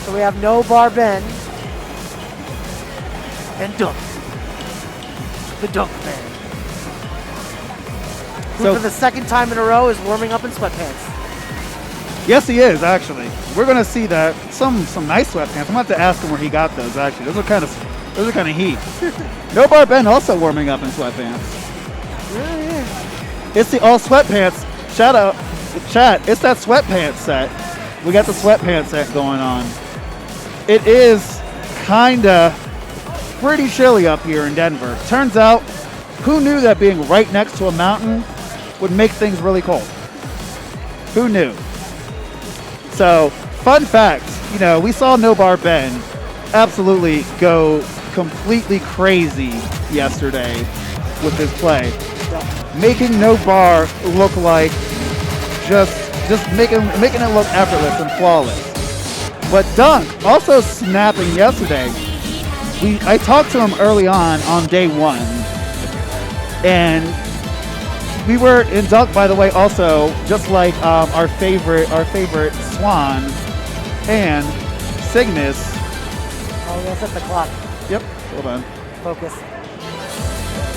So we have NoBarBen and DUNC. The DUNC man. Who So for the second time in a row is warming up in sweatpants. yes, he is actually. We're gonna see that some nice sweatpants. I'm about to ask him where he got those. Actually, those are kind of heat. NoBarBen also warming up in sweatpants. Really is. It's the all sweatpants. Shout out, chat. It's that sweatpants set. We got the sweatpants set going on. It is kinda pretty chilly up here in Denver. Turns out, who knew that being right next to a mountain would make things really cold? Who knew? So, fun fact, you know, we saw NoBarBen absolutely go completely crazy yesterday with this play, making NoBar look like just making it look effortless and flawless. But DUNC also snapping yesterday. I talked to him early on day one, and we were in DUNC, by the way, also just like our favorite Swan and Cygnus. Oh, yeah, set the clock. Yep, hold on. Focus.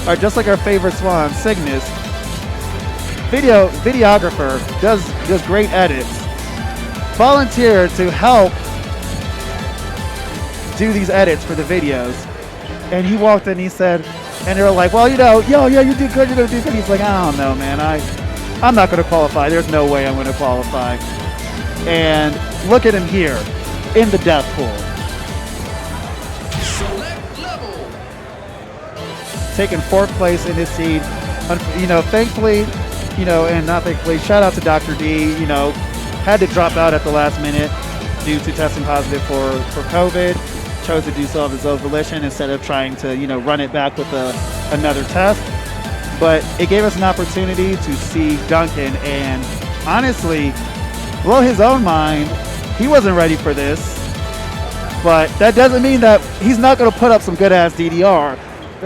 All right, just like our favorite Swan, Cygnus, videographer, does great edits. Volunteered to help do these edits for the videos, and he walked in. He said, and they were like, "Well, you know, yeah, you did good. You're gonna do good." He's like, "I don't know, man. I'm not gonna qualify. There's no way I'm gonna qualify." And look at him here in the death pool, taking 4th place in his seed. You know, thankfully, you know, and not thankfully, shout out to Dr. D. You know, had to drop out at the last minute due to testing positive for COVID. Chose to do so of his own volition instead of trying to, you know, run it back with another test. But it gave us an opportunity to see Duncan, and honestly, blow his own mind. He wasn't ready for this, but that doesn't mean that he's not going to put up some good ass DDR.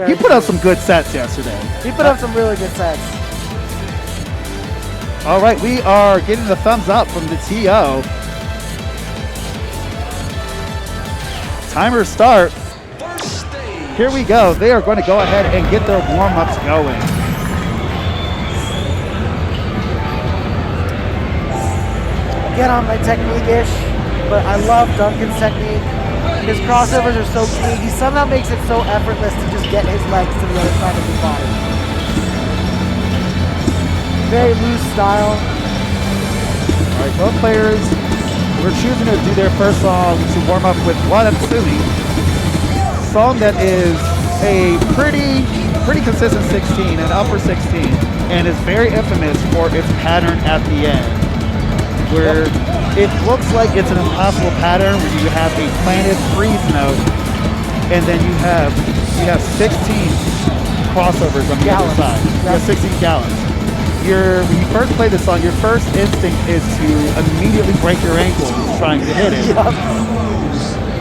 He put up some good sets yesterday. He put up some really good sets. All right, we are getting the thumbs up from the TO. Timer start. Here we go. They are going to go ahead and get their warm-ups going. Get on my technique-ish, but I love Duncan's technique. His crossovers are so clean. He somehow makes it so effortless to just get his legs to the other side of his body. Very loose style. All right, both players were choosing to do their first song to warm up with Wadatsumi, song that is a pretty consistent 16, an upper 16, and is very infamous for its pattern at the end, where it looks like it's an impossible pattern where you have a planted freeze note, and then you have 16 crossovers on the other side. You have 16 gallons. When you first play this song, your first instinct is to immediately break your ankle trying to hit it. Yep.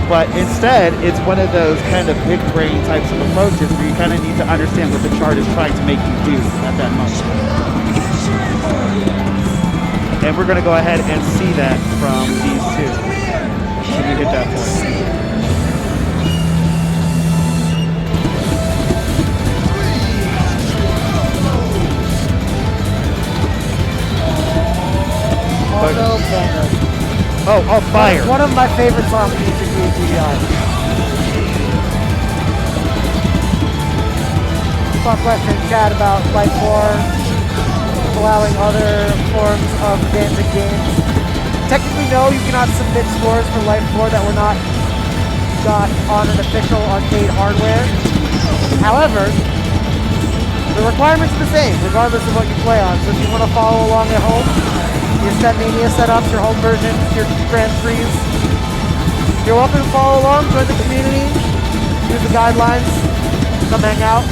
But instead, it's one of those kind of big brain types of approaches where you kind of need to understand what the chart is trying to make you do at that moment. And we're going to go ahead and see that from these two when we hit that point. Also, banger. Oh, fire. One of my favorite songs in DDR. Fun question in chat about Life 4 allowing other forms of dancing games. Technically, no, you cannot submit scores for Life 4 that were not got on an official arcade hardware. However, the requirements are the same, regardless of what you play on. So if you want to follow along at home, your Setmania setups, your home version, your Grand Prix, you're welcome to follow along, join the community, use the guidelines, come hang out.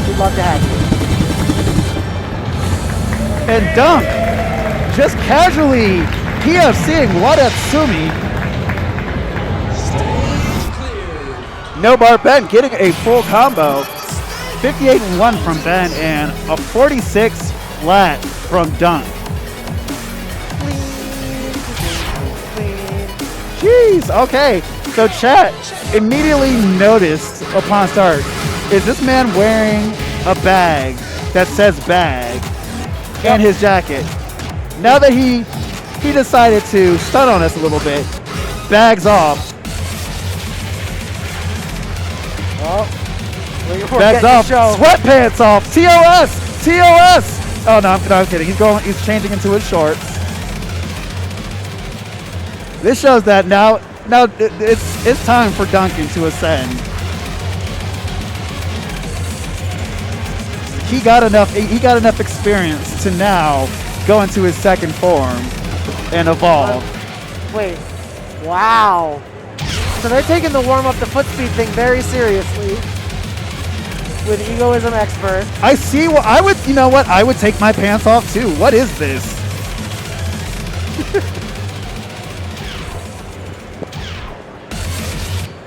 We'd love to have you. And DUNC, just casually PFCing Wadatsumi. NoBarBen getting a full combo. 58-1 from Ben and a 46 flat from DUNC. Jeez, okay. So chat immediately noticed upon start, is this man wearing a bag that says bag and his jacket? Now that he decided to stun on us a little bit, bags off. Well, Bags off, sweatpants off, TOS, TOS. Oh no, I'm kidding. He's changing into his shorts. This shows that now it's time for Duncan to ascend. He got enough experience to now go into his second form and evolve. Wait, wow. So they're taking the warm up the foot speed thing very seriously with Egoism Expert. I see what I would, you know what? I would take my pants off too. What is this?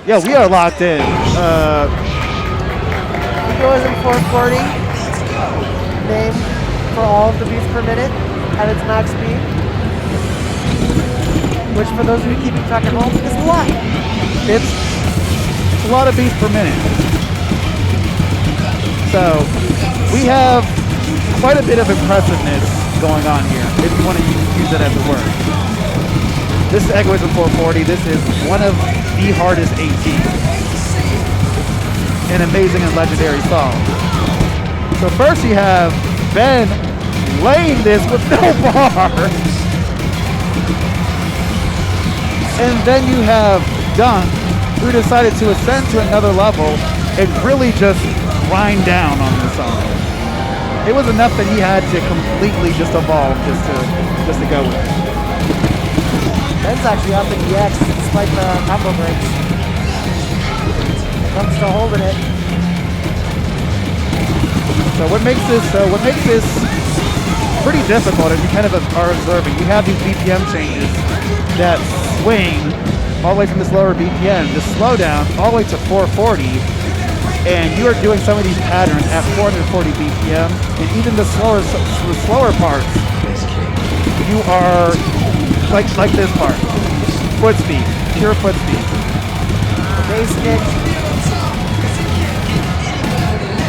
Yeah, we are locked in. Egoism 440, name for all of the beats per minute at its max speed, which for those of you keeping track at home is a lot. It's a lot of beats per minute. So we have quite a bit of impressiveness going on here, if you want to use it as a word. This is Egoism 440. This is one of the hardest 18. An amazing and legendary song. So first you have Ben laying this with no bar. And then you have DUNC, who decided to ascend to another level and really just grind down on this song. It was enough that he had to completely just evolve just to go with it. Ben's actually up in EX despite the combo breaks. I'm still holding it. So what makes this pretty difficult, as you kind of are observing, you have these BPM changes that swing all the way from this lower BPM, the slowdown all the way to 440, and you are doing some of these patterns at 440 BPM, and even the slower parts, you are like this part, foot speed, pure foot speed. Bass kick.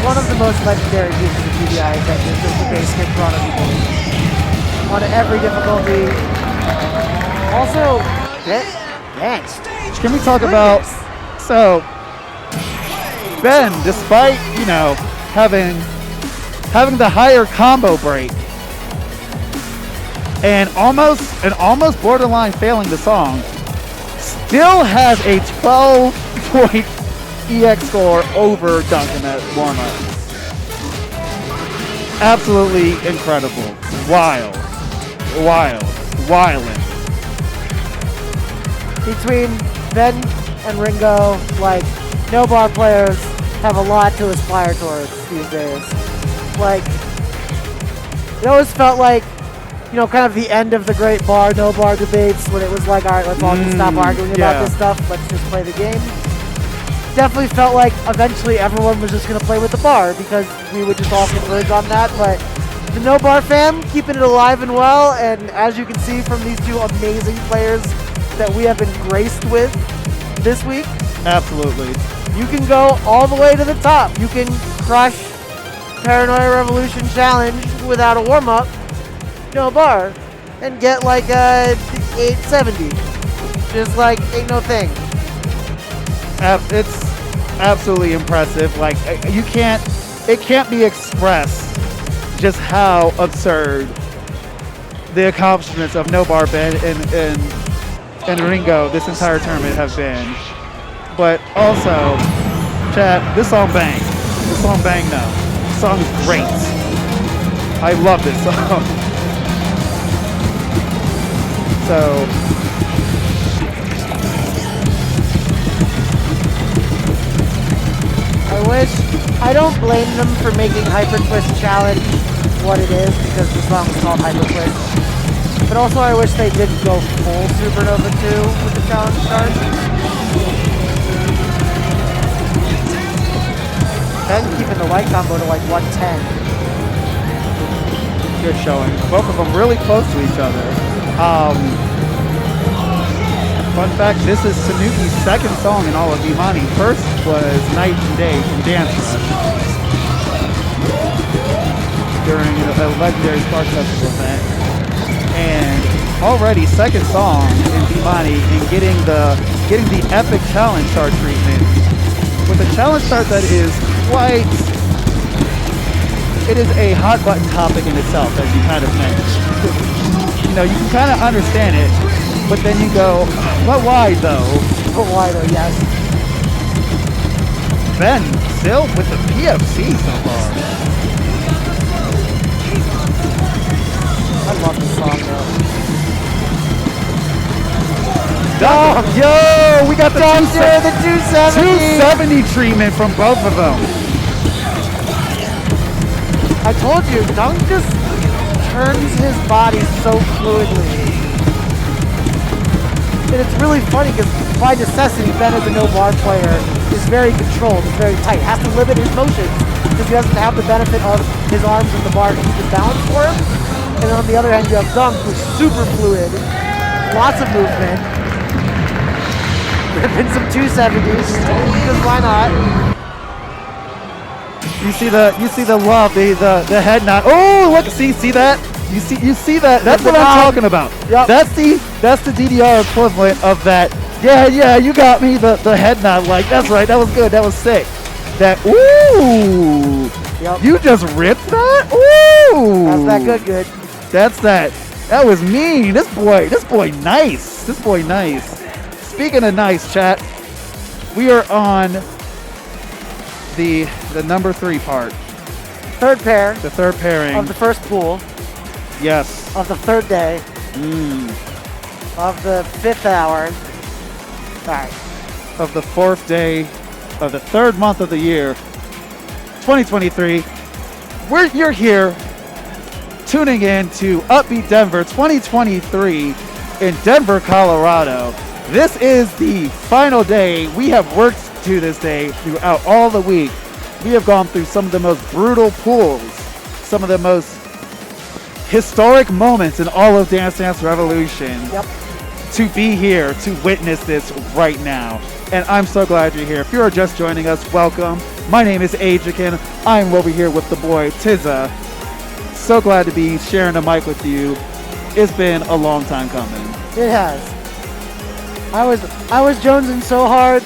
One of the most legendary pieces of GDI is the bass kick brought on every difficulty. Also, dance. Can we talk about, so Ben, despite, you know, having the higher combo break and almost borderline failing the song, still has a 12-point EX score over Duncan at warm-up. Absolutely incredible. Wildin'. Between Ben and Ringo, like, no bar players have a lot to aspire towards these days. Like, it always felt like, you know, kind of the end of the great bar, no bar debates when it was like, all right, let's all just stop arguing about this stuff. Let's just play the game. Definitely felt like eventually everyone was just going to play with the bar because we would just all converge on that. But the no bar fam keeping it alive and well. And as you can see from these two amazing players that we have been graced with this week. Absolutely. You can go all the way to the top. You can crush Paranoia Revolution Challenge without a warm-up, no bar, and get like a 870. Just like, ain't no thing. It's absolutely impressive. Like, it can't be expressed just how absurd the accomplishments of NoBarBen and Ringo this entire tournament have been. But also, chat, this song bang. This song bang now. This song is great. I love this song. So, I don't blame them for making HyperTwist Challenge what it is because the song is called HyperTwist. But also I wish they didn't go full Supernova 2 with the challenge start. Then keeping the light combo to like 110. Good showing. Both of them really close to each other. Fun fact, this is Tanuki's second song in all of Imani. First was Night and Day from Dance Rush during a legendary Spark Festival event. And already second song in Imani and getting the epic challenge chart treatment with a challenge chart that is quite, it is a hot button topic in itself, as you kind of mentioned. You know, you can kind of understand it, but then you go, but why though? But why though, yes. Ben, still with the PFC so far. I love this song though. Oh, yo, we got the the 270. 270 treatment from both of them. I told you, DUNC just turns his body so fluidly. And it's really funny because by necessity, Ben as a no-bar player is very controlled, is very tight, has to limit his motions because he doesn't have the benefit of his arms in the bar to keep it balanced for him. And then on the other hand, you have DUNC, who's super fluid, lots of movement, ripping some 270s, because why not? You see the love, the head nod. Oh, look, see that? You see that? That's what I'm talking about. Yep. That's the DDR equivalent of that. Yeah, you got me. The head nod, like that's right. That was good. That was sick. That ooh. Yep. You just ripped that. Ooh. That's that good. That's that. That was mean. This boy nice. This boy nice. Speaking of nice, chat, we are on the number 3 part. Third pair. The third pairing. Of the first pool. Yes. Of the third day. Of the 5th hour. Alright. Of the 4th day of the 3rd month of the year, 2023. You're here tuning in to Upbeat Denver 2023 in Denver, Colorado. This is the final day. We have worked to this day throughout all the week. We have gone through some of the most brutal pools, some of the most historic moments in all of Dance Dance Revolution. Yep. To be here, to witness this right now. And I'm so glad you're here. If you are just joining us, welcome. My name is Eijiken. I'm over here with the boy Tiza. So glad to be sharing the mic with you. It's been a long time coming. It has. I was jonesing so hard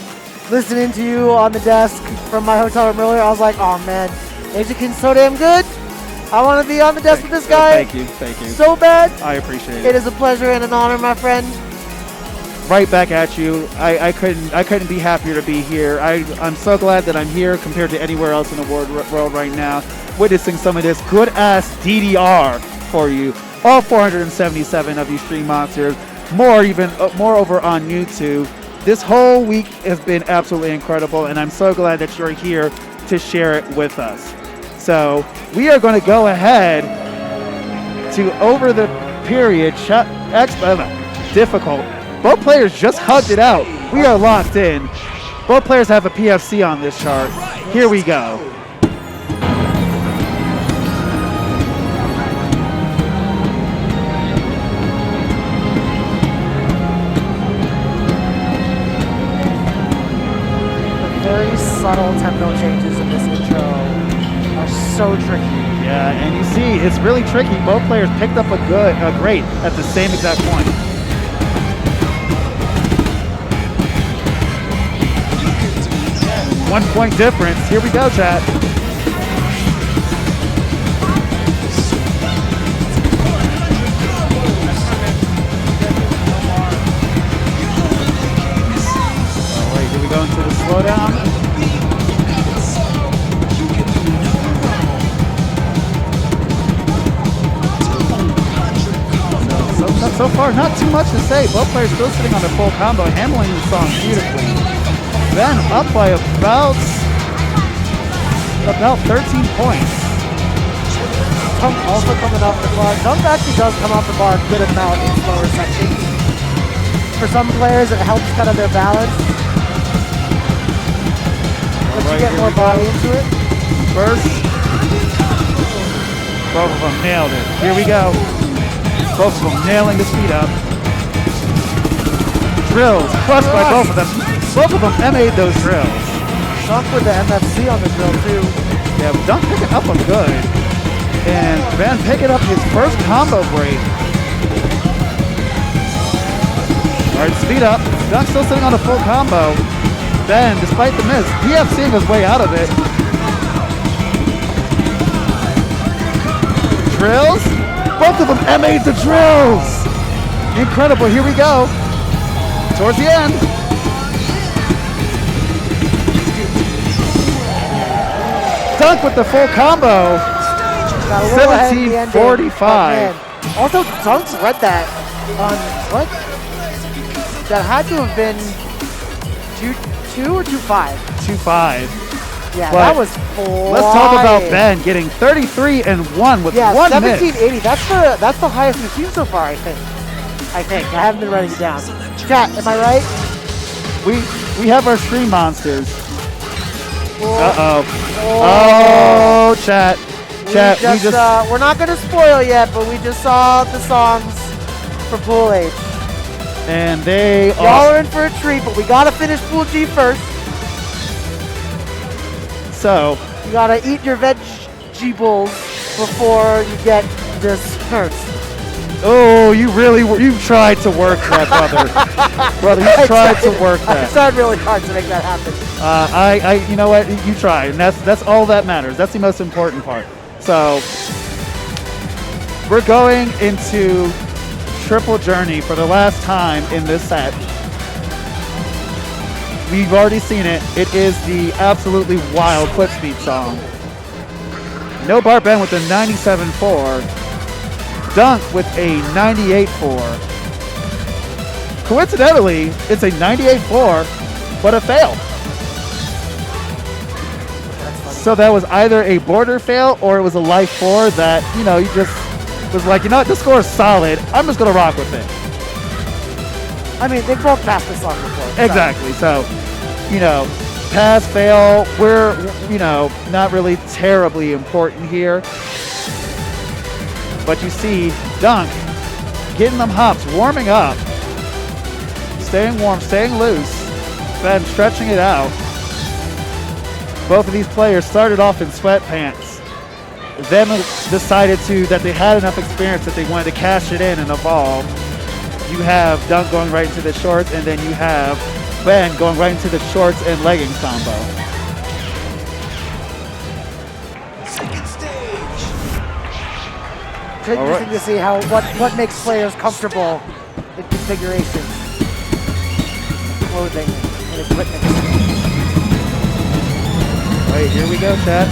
listening to you on the desk from my hotel room earlier. I was like, oh man, Eijiken's so damn good. I want to be on the desk with this guy. Thank you. So bad. I appreciate it. It is a pleasure and an honor, my friend. Right back at you. I couldn't be happier to be here. I'm so glad that I'm here compared to anywhere else in the world right now, witnessing some of this good ass DDR for you. All 477 of you stream monsters, more over on YouTube. This whole week has been absolutely incredible, and I'm so glad that you're here to share it with us. So we are going to go ahead to over the period. Difficult. Both players just hugged it out. We are locked in. Both players have a PFC on this chart. Here we go. The very subtle tempo changes in this intro are so tricky. Yeah, and you see, it's really tricky. Both players picked up a great at the same exact point. One point difference. Here we go, chat. Oh, wait, did we go into the slowdown? So far, not too much to say. Both players still sitting on a full combo, handling the song beautifully. Ben up by about 13 points. DUNC also coming off the bar. DUNC actually does come off the bar a good amount in slower sections. For some players, it helps kind of their balance. But you get more body into it. First, both of them nailed it. Here we go. Both of them nailing the speed up. drills, crushed by both of them. Both of them MA'd those drills. Dunk with the MFC on the drill too. Yeah, Dunk picking up a good. And Ben picking up his first combo break. All right, speed up. Dunk still sitting on a full combo. Ben, despite the miss, DFCing his way out of it. Drills? Both of them MA'd the drills! Incredible, here we go. Towards the end. Dunk with the full combo. 17:45. Also, Dunk's read that on what? That had to have been 2-2 or 2-5? 2-5. Yeah, But that was flying. let's talk about Ben getting 33-1 with one miss. 1780. That's the highest we've seen so far, I think. I haven't been writing it down. Chat, am I right? We have our stream monsters. Uh-oh. Oh, chat. We're not going to spoil yet, but we just saw the songs for Pool H. And they Y'all are in for a treat, but we got to finish Pool G first. So you got to eat your vegetables before you get this first. oh, you tried to work that, brother. Brother, you tried to work that. I tried really hard to make that happen. You know what? You tried, and that's all that matters. That's the most important part. So we're going into Triple Journey for the last time in this set. We've already seen it. It is the absolutely wild flip speed song. NoBarBen with a 97.4. Dunk with a 98.4. Coincidentally, it's a 98.4, but a fail. So that was either a border fail or it was a life 4 that, you just was like, you know what, this score is solid. I'm just going to rock with it. I mean, they've both passed this song before. Exactly. So, pass, fail, we're, not really terribly important here. But you see Dunk getting them hops, warming up, staying warm, staying loose, then stretching it out. Both of these players started off in sweatpants, then decided that they had enough experience that they wanted to cash it in and evolve. You have Dunk going right into the shorts, and then you have Ben going right into the shorts and leggings combo. Interesting to see what makes players comfortable in configurations, clothing, and equipment. All right, here we go, chat.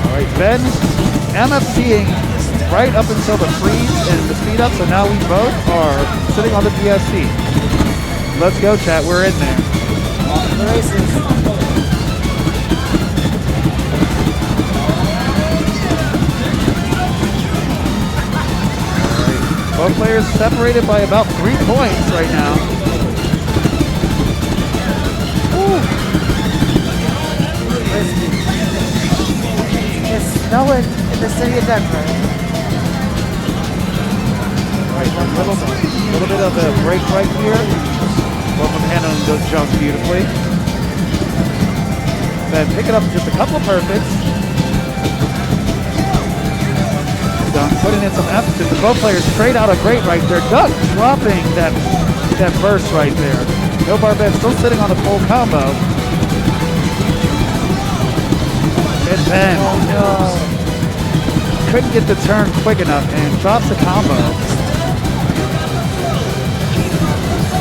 All right, Ben MFCing right up until the freeze and the speed up, so now we both are sitting on the PSC. Let's go, chat. We're in there. Off to the races. Both players separated by about 3 points right now. It's snowing in the city of Denver. Right, a little bit of a break right here. Both of them handling those jumps beautifully. Then picking up just a couple of perfects. Dunk putting in some emphasis. Both players trade out a great right there. Dunk dropping that burst right there. NoBarBen still sitting on the full combo. And Ben couldn't get the turn quick enough and drops the combo.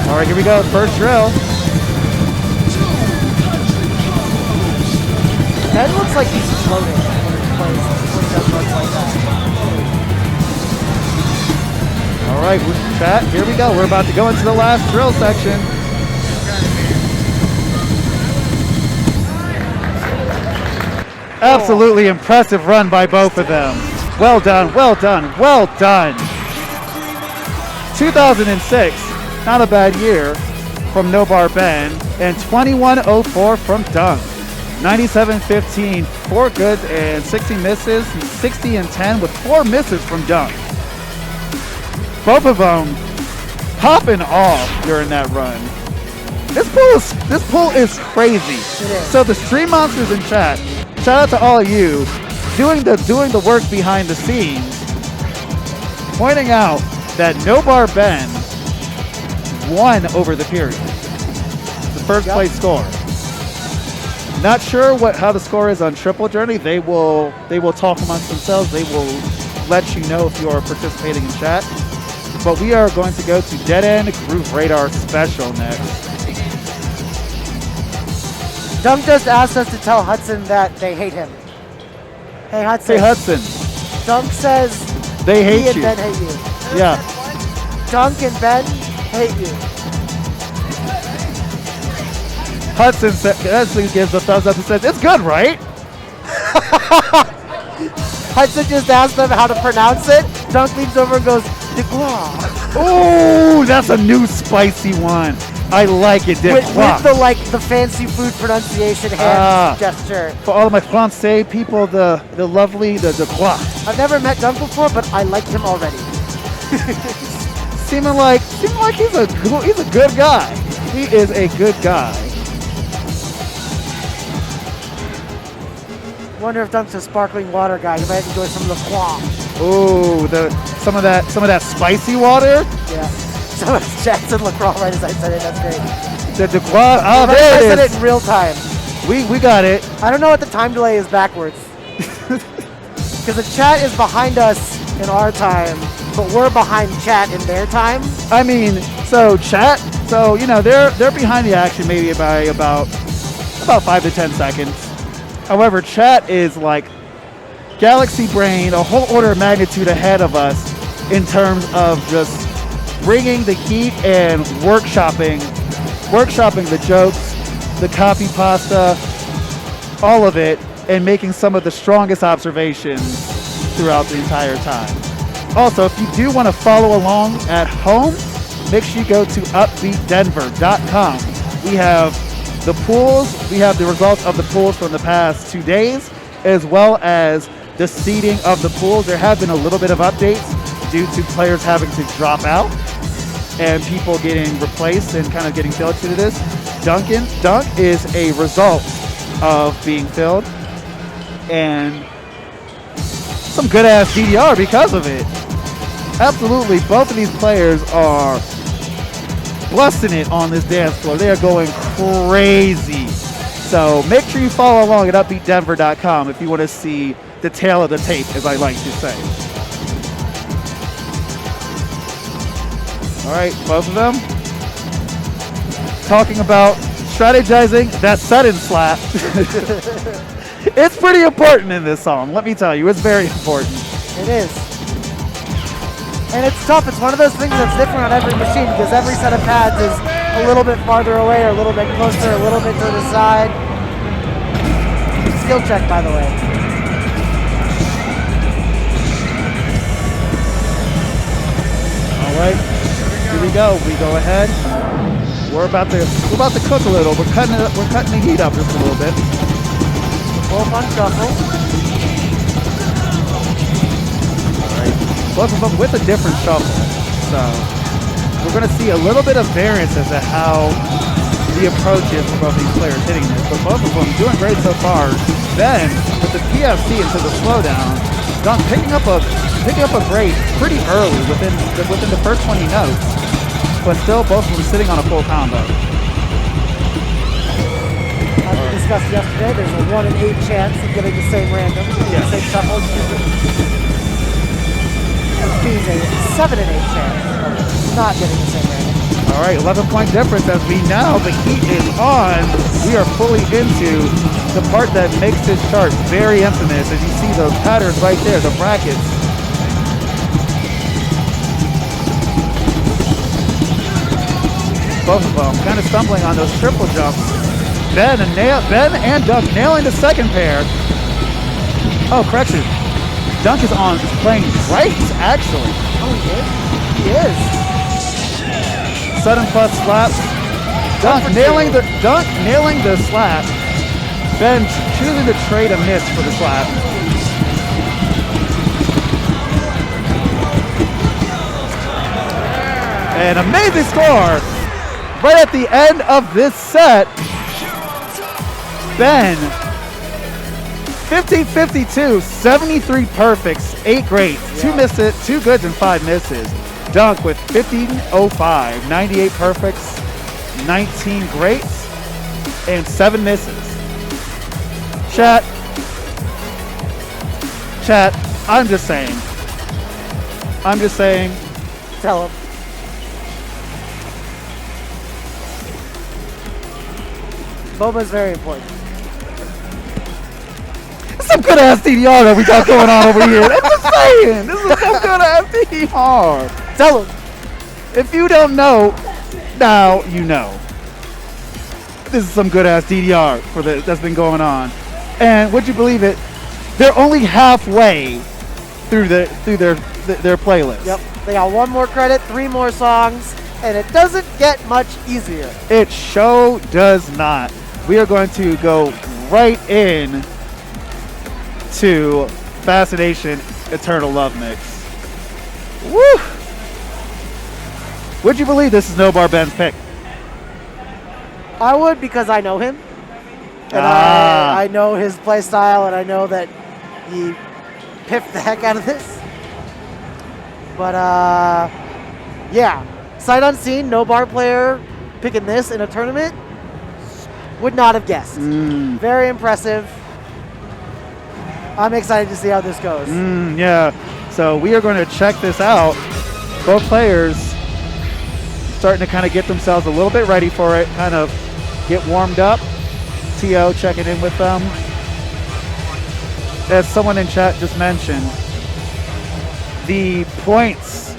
All right, here we go. First drill. Ben looks like he's floating when he plays when he does runs like that. All right, chat, here we go. We're about to go into the last drill section. Absolutely impressive run by both of them. Well done, well done, well done. 2006, not a bad year from NoBarBen, and 2104 from Dunk. 97-15, 4 goods and 60 misses, 60 and 10 with 4 misses from Dunk. Both of them popping off during that run. This pool is crazy. It is. So the stream monsters in chat, shout out to all of you doing the work behind the scenes, pointing out that NoBarBen won over the period. The first place score. Not sure how the score is on Triple Journey. They will talk amongst themselves. They will let you know if you are participating in chat. But we are going to go to Dead End Groove Radar Special next. Dunk just asked us to tell Hudson that they hate him. Hey Hudson. Hey Hudson. Dunk says they hate he and you. Ben hate you. Yeah. Dunk and Ben hate you. Hudson gives a thumbs up and says, "It's good, right?" Hudson just asked them how to pronounce it. Dunk leans over and goes, "Degois." Ooh, that's a new spicy one. I like it. With the fancy food pronunciation hand gesture. For all of my Francais people, the lovely Degois. I've never met Dunk before, but I like him already. seeming like he's a good guy. He is a good guy. Wonder if Dunk's a sparkling water guy. You might enjoy some LaCroix. Ooh, some of that spicy water. Yeah. So it's Jackson LaCroix right as I said it. That's great. The Degois. Oh, right there it is. I said it in real time. We got it. I don't know what the time delay is backwards. Because the chat is behind us in our time, but we're behind chat in their time. I mean, so chat. So you know they're behind the action maybe by about 5 to 10 seconds. However, chat is like Galaxy Brain, a whole order of magnitude ahead of us in terms of just bringing the heat and workshopping the jokes, the copy pasta, all of it, and making some of the strongest observations throughout the entire time. Also, if you do want to follow along at home, make sure you go to upbeatdenver.com. We have the pools, we have the results of the pools from the past 2 days, as well as the seeding of the pools. There have been a little bit of updates due to players having to drop out and people getting replaced and kind of getting filled to this. Dunk is a result of being filled and some good ass DDR because of it. Absolutely, both of these players are busting it on this dance floor. They are going crazy. So make sure you follow along at upbeatdenver.com if you want to see the tail of the tape, as I like to say. All right, both of them talking about strategizing that sudden slap. It's pretty important in this song, let me tell you. It's very important. It is. And it's tough. It's one of those things that's different on every machine because every set of pads is a little bit farther away or a little bit closer, a little bit to the side. Skill check, by the way. All right, here we go. We go ahead. We're about to cook a little. We're cutting the heat up just a little bit. Both on shuffle. Both of them with a different shuffle. So we're going to see a little bit of variance as to how the approach is for both these players hitting this. But both of them doing great so far. Then with the PFC into the slowdown, Dunk picking up a grade pretty early within the first 20 notes. But still both of them sitting on a full combo. As we discussed yesterday, there's a 1 in 8 chance of getting the same random, the same shuffle. Being a 7 in 8 chance of not getting the same random. All right, 11-point difference as we now, the heat is on. We are fully into the part that makes this chart very infamous. As you see those patterns right there, the brackets. Both of them kind of stumbling on those triple jumps. Ben and Dunk nailing the second pair. Oh, correction. Dunk is playing right, actually. Oh, he is? He is. Sudden plus slaps. Dunk nailing the slap. Ben choosing to trade a miss for the slap. An amazing score right at the end of this set. Ben, 1552, 73 perfects, 8 greats, 2 misses, 2 goods, and 5 misses. DUNC with 1505, 98 perfects, 19 greats, and 7 misses. Chat, I'm just saying. Tell him. Boba's very important. Some good ass DDR that we got going on over here. I'm just saying. This is some good ass DDR. Tell him. If you don't know, now you know. This is some good ass DDR that's been going on. And would you believe it? They're only halfway through their playlist. Yep. They got 1 more credit, 3 more songs, and it doesn't get much easier. It sure does not. We are going to go right in to Fascination Eternal Love Mix. Woo! Would you believe this is NoBarBen's pick? I would, because I know him. And I know his play style, and I know that he piffed the heck out of this. But, yeah. Sight unseen, no bar player picking this in a tournament. Would not have guessed. Very impressive. I'm excited to see how this goes. Yeah. So we are going to check this out. Both players starting to kind of get themselves a little bit ready for it, kind of get warmed up. T.O. checking in with them. As someone in chat just mentioned, the points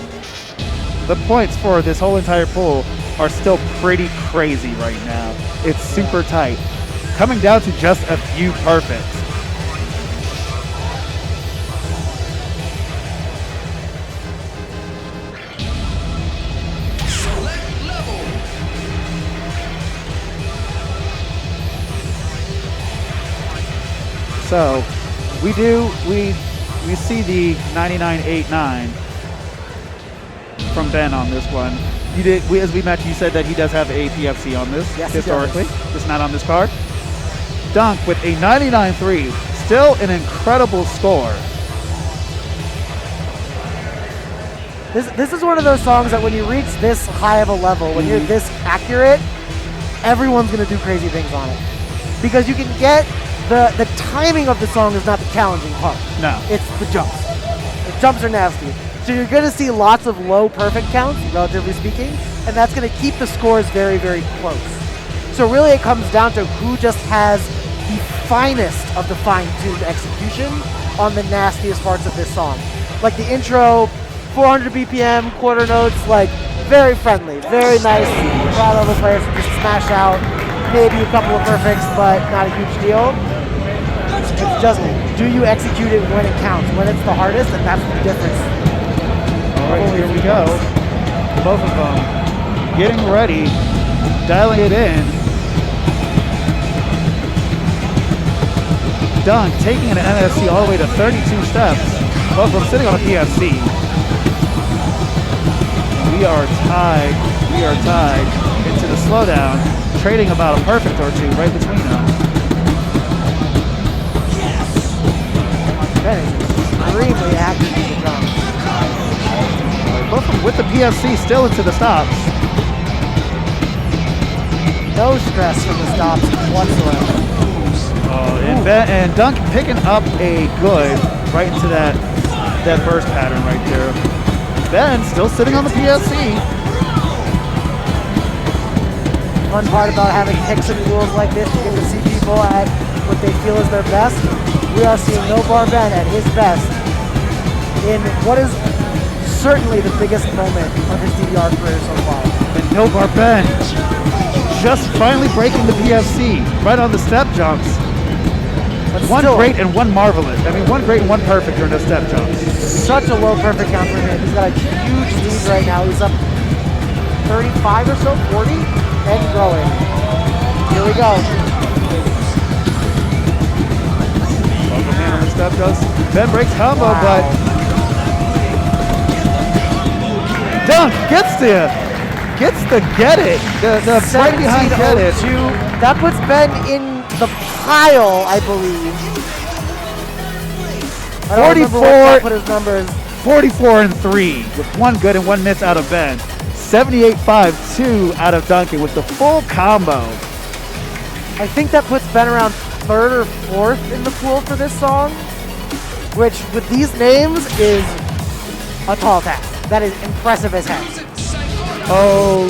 for this whole entire pool are still pretty crazy right now. It's super tight. Coming down to just a few perfects. So we see the 99.89 from Ben on this one. As we mentioned, you said that he does have a PFC on this, yes, historically. Just not on this card. DUNC with a 99.3, still an incredible score. This is one of those songs that when you reach this high of a level, when you're this accurate, everyone's going to do crazy things on it. Because you can get the timing of the song is not the challenging part. No. It's the jumps. The jumps are nasty. So you're going to see lots of low perfect counts, relatively speaking, and that's going to keep the scores very, very close. So really it comes down to who just has the finest of the fine-tuned execution on the nastiest parts of this song. Like the intro, 400 BPM, quarter notes, like very friendly, very nice. Proud of the players to just smash out maybe a couple of perfects, but not a huge deal. It's just, do you execute it when it counts, when it's the hardest, and that's the difference. All right, here we go. Both of them getting ready, dialing it in. DUNC taking an NSC all the way to 32 steps. Both of them sitting on a PFC. We are tied into the slowdown, trading about a perfect or two right between them. Ben is extremely active in the drums. Both of them with the PFC still into the stops. No stress from the stops whatsoever. And DUNC picking up a good right into that burst pattern right there. Ben still sitting on the PFC. Fun part about having picks and rules like this, you get to see people at what they feel is their best. We are seeing NoBarBen at his best in what is certainly the biggest moment of his DDR career so far. And NoBarBen just finally breaking the PFC right on the step jumps. But one still, great and one marvelous. I mean, one great and one perfect during the step jumps. Such a low perfect count for him. He's got a huge lead right now. He's up 35 or so, 40, and growing. Here we go. Welcome in on the step jumps. Ben breaks combo, Wow. but DUNC gets there. gets the get it. The right behind get it. 17-02. That puts Ben in the pile, I believe. I don't remember what that put his numbers. 44-3 with one good and one miss out of Ben. 78-5-2 out of Duncan with the full combo. I think that puts Ben around 3rd or 4th in the pool for this song, which with these names is a tall task. That is impressive as heck. Oh,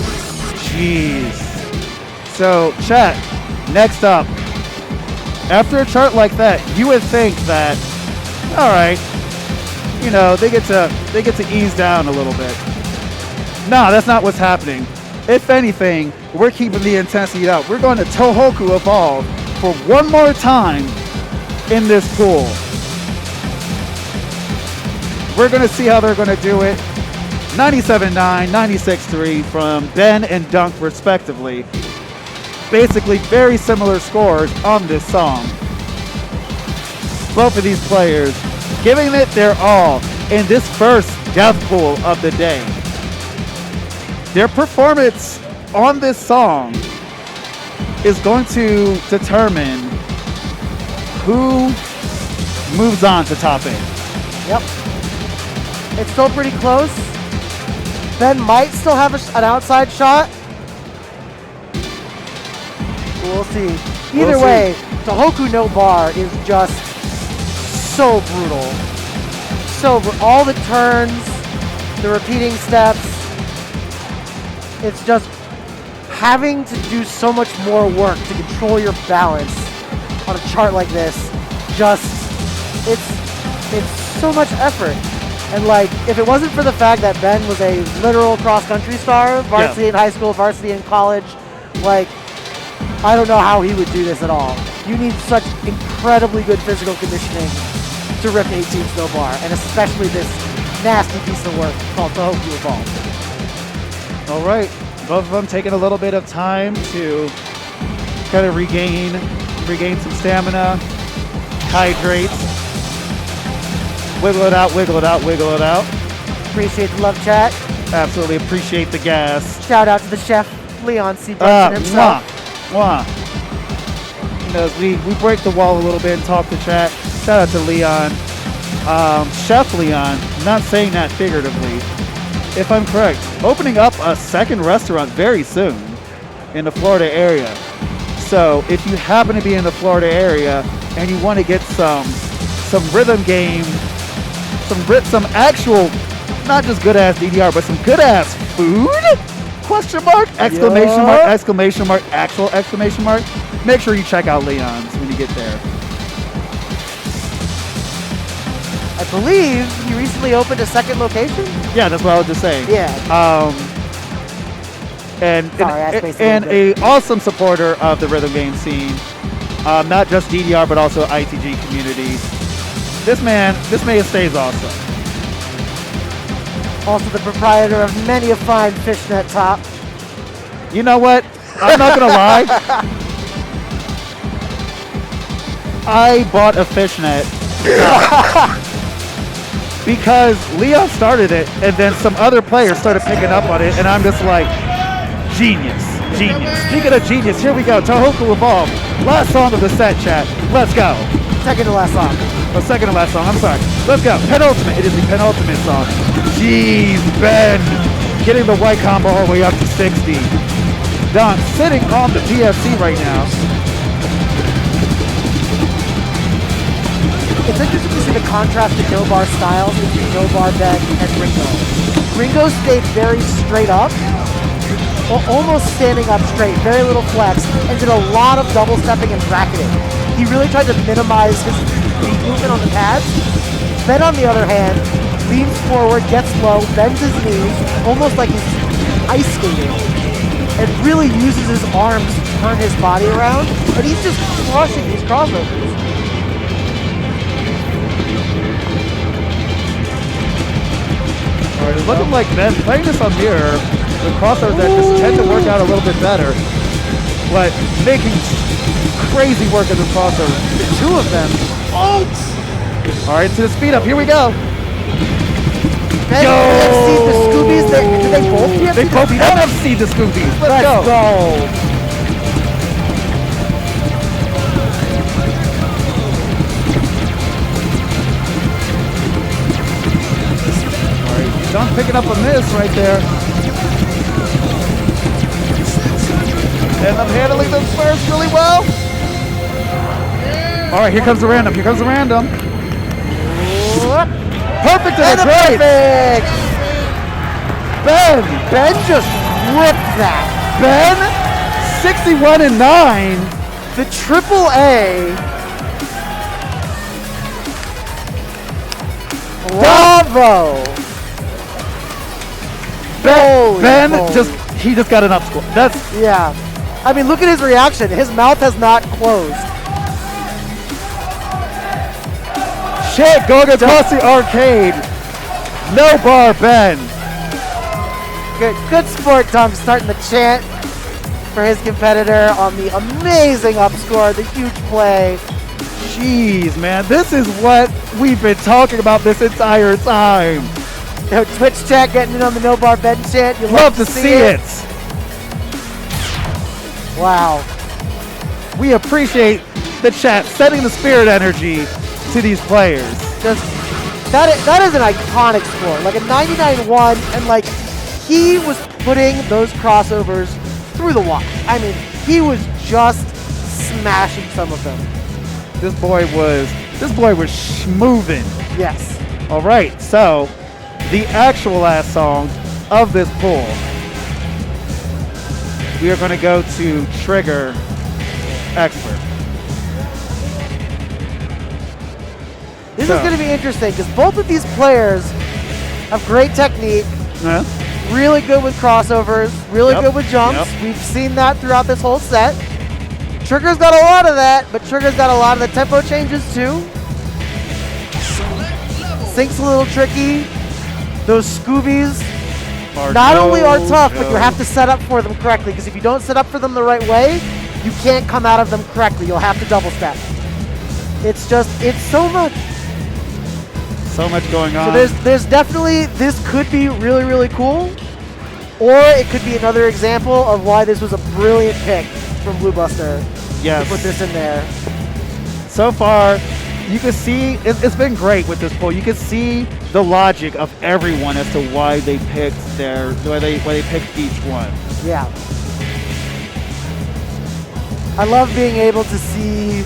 jeez. So, chat, next up. After a chart like that, you would think that, all right, you know, they get to ease down a little bit. No, that's not what's happening. If anything, we're keeping the intensity up. We're going to Tohoku Evolve for one more time in this pool. We're going to see how they're going to do it. 97-9, 96-3 from Ben and Dunk respectively. Basically very similar scores on this song. Both of these players giving it their all in this first death pool of the day. Their performance on this song is going to determine who moves on to top 8. Yep. It's still pretty close. Ben might still have an outside shot. We'll see. Either way, Tohoku No Bar is just so brutal. All the turns, the repeating steps. It's just having to do so much more work to control your balance on a chart like this. It's so much effort. And like, if it wasn't for the fact that Ben was a literal cross-country star, varsity in high school, varsity in college, like, I don't know how he would do this at all. You need such incredibly good physical conditioning to rip 18 no bar, and especially this nasty piece of work called TohokuEvolve. All right, both of them taking a little bit of time to kind of regain some stamina, hydrate, wiggle it out, wiggle it out, wiggle it out. Appreciate the love chat. Absolutely appreciate the gas. Shout out to the chef, Leon C. Brunson himself. Mwah. You know, as we break the wall a little bit and talk to chat. Shout out to Leon. Chef Leon, not saying that figuratively, if I'm correct, opening up a second restaurant very soon in the Florida area. So if you happen to be in the Florida area and you want to get some rhythm game, some actual, not just good ass DDR, but some good ass food? Question mark, exclamation mark, exclamation mark, actual exclamation mark. Make sure you check out Leon's when you get there. I believe he recently opened a second location? Yeah, that's what I was just saying. Yeah. And a awesome supporter of the rhythm game scene. Not just DDR, but also ITG community. This man stays awesome. Also the proprietor of many a fine fishnet top. You know what? I'm not gonna lie. I bought a fishnet because Leon started it, and then some other players started picking up on it, and I'm just like, genius. Speaking of genius, here we go. TohokuEvolve. Last song of the set, chat. Let's go. Second to last song. Oh, second to last song. I'm sorry. Let's go. Penultimate. It is the penultimate song. Jeez, Ben. Getting the white combo all the way up to 60. DUNC sitting on the PFC right now. It's interesting to see the contrast to NoBar styles between NoBarBen and Ringo. Ringo stayed very straight up, almost standing up straight, very little flex, and did a lot of double stepping and bracketing. He really tried to minimize his feet movement on the pads. Ben, on the other hand, leans forward, gets low, bends his knees, almost like he's ice skating, and really uses his arms to turn his body around, and he's just crushing these crossovers. Alright, it's looking like Ben playing this on mirror. The crossovers that just tend to work out a little bit better, but making crazy work of the crossovers. The two of them. Oh! Alright, to the speed up. Here we go. Ben, see the Scoobies, they both PFC? They both NFC the Scoobies. Let's go. All right, DUNC picking up a miss right there. And I'm handling them first really well. All right, here comes the random. Here comes the random. Perfect and a great. Perfect. Ben just ripped that. Ben, 61-9. The triple A. Bravo. Ben he just got an up score. That's yeah. I mean, look at his reaction. His mouth has not closed. shit going across the arcade. NoBarBen. Good sport, DUNC, starting the chant for his competitor on the amazing up score, the huge play. Jeez, man, this is what we've been talking about this entire time. You know, Twitch chat getting in on the NoBarBen chant. You Love to see it. Wow. We appreciate the chat setting the spirit energy to these players. Just that is an iconic score, like a 99-1, and like he was putting those crossovers through the wall. I mean, he was just smashing some of them. This boy was schmoving. Yes. All right, so the actual last song of this pool, we are going to go to Trigger Expert. This is going to be interesting because both of these players have great technique, really good with crossovers, really good with jumps. We've seen that throughout this whole set. Trigger's got a lot of that, but Trigger's got a lot of the tempo changes too. Sync's a little tricky. Those Scoobies not only are tough, but you have to set up for them correctly, because if you don't set up for them the right way, you can't come out of them correctly. You'll have to double step. It's so much. So much going on. So there's definitely, this could be really, really cool, or it could be another example of why this was a brilliant pick from Blue Buster to put this in there. So far, you can see, it's been great with this poll. You can see the logic of everyone as to why they picked why they picked each one. Yeah. I love being able to see,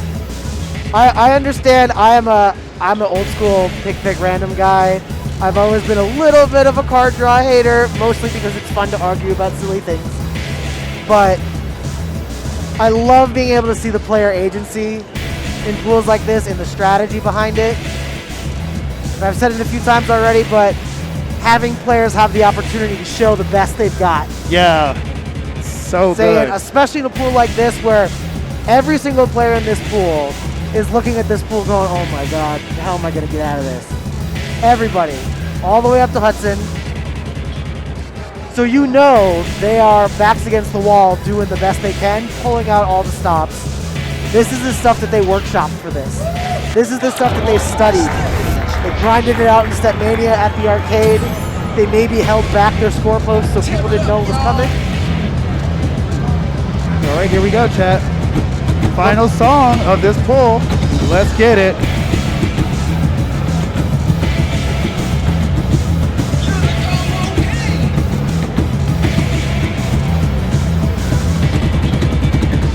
I understand I'm an old school pick random guy. I've always been a little bit of a card draw hater, mostly because it's fun to argue about silly things. But I love being able to see the player agency in pools like this and the strategy behind it. And I've said it a few times already, but having players have the opportunity to show the best they've got. Yeah, so good. Especially in a pool like this where every single player in this pool is looking at this pool going, oh my God, how am I gonna get out of this? Everybody, all the way up to Hudson. So you know they are backs against the wall doing the best they can, pulling out all the stops. This is the stuff that they workshopped for this. This is the stuff that they studied. They grinded it out in Stepmania at the arcade. They maybe held back their score posts so people didn't know it was coming. All right, here we go, chat. Final song of this pool. Let's get it.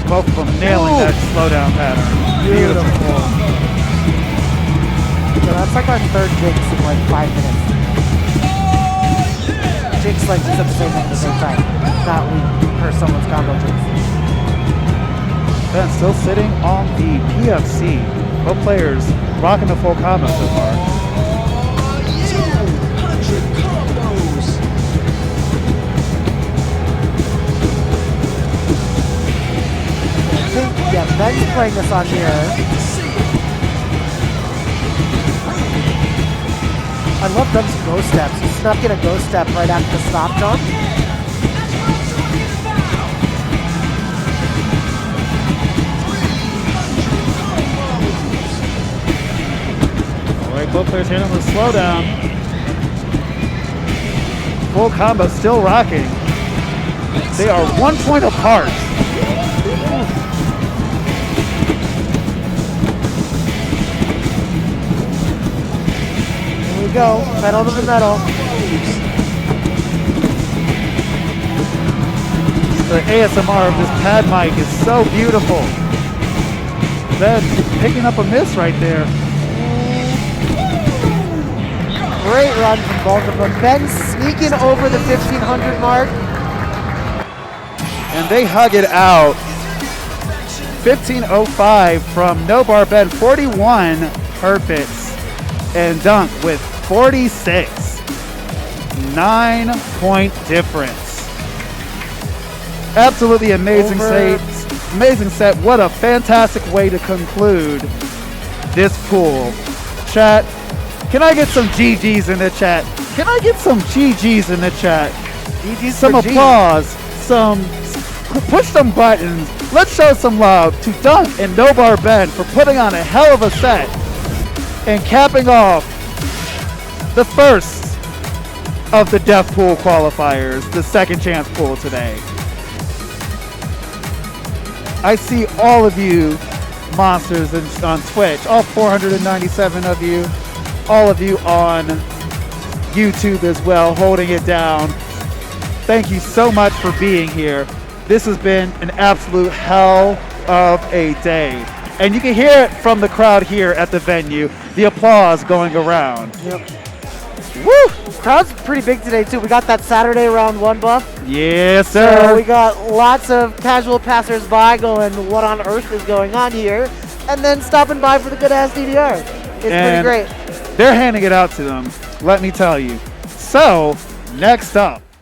Both of them nailing that slowdown pattern. Beautiful. So that's like our third Jinx in like 5 minutes. Jinx like just at the same time at the same time. Not we per someone's combo Jinx. Ben still sitting on the PFC. Both players rocking the full combo so far. 200 combos. I think, yeah, Ben's playing this on here. I love DUNC's ghost steps. He snuck in a ghost step right after the stop jump. All right, both players handling the slowdown. Full combo still rocking. They are 1 point apart. Here we go. Pedal to the metal. The ASMR of this pad mic is so beautiful. Then picking up a miss right there. Great run from both of them. Ben sneaking over the 1500 mark. And they hug it out. 15:05 from NoBarBen, 41 perfects. And DUNC with 46. 9-point difference. Absolutely amazing set. Amazing set. What a fantastic way to conclude this pool. Chat, can I get some GGs in the chat? Can I get some GGs in the chat? GGs Some for G. applause. Push some buttons. Let's show some love to DUNC and NoBarBen for putting on a hell of a set and capping off the first of the Death Pool qualifiers, the second chance pool today. I see all of you monsters on Twitch, all 497 of you, all of you on YouTube as well, holding it down. Thank you so much for being here. This has been an absolute hell of a day. And you can hear it from the crowd here at the venue, the applause going around. Yep. Woo! Crowd's pretty big today too. We got that Saturday round 1 buff. Yes, So sir. we got lots of casual passers-by going, what on earth is going on here? And then stopping by for the good-ass DDR. It's pretty great. They're handing it out to them, let me tell you. So, next up.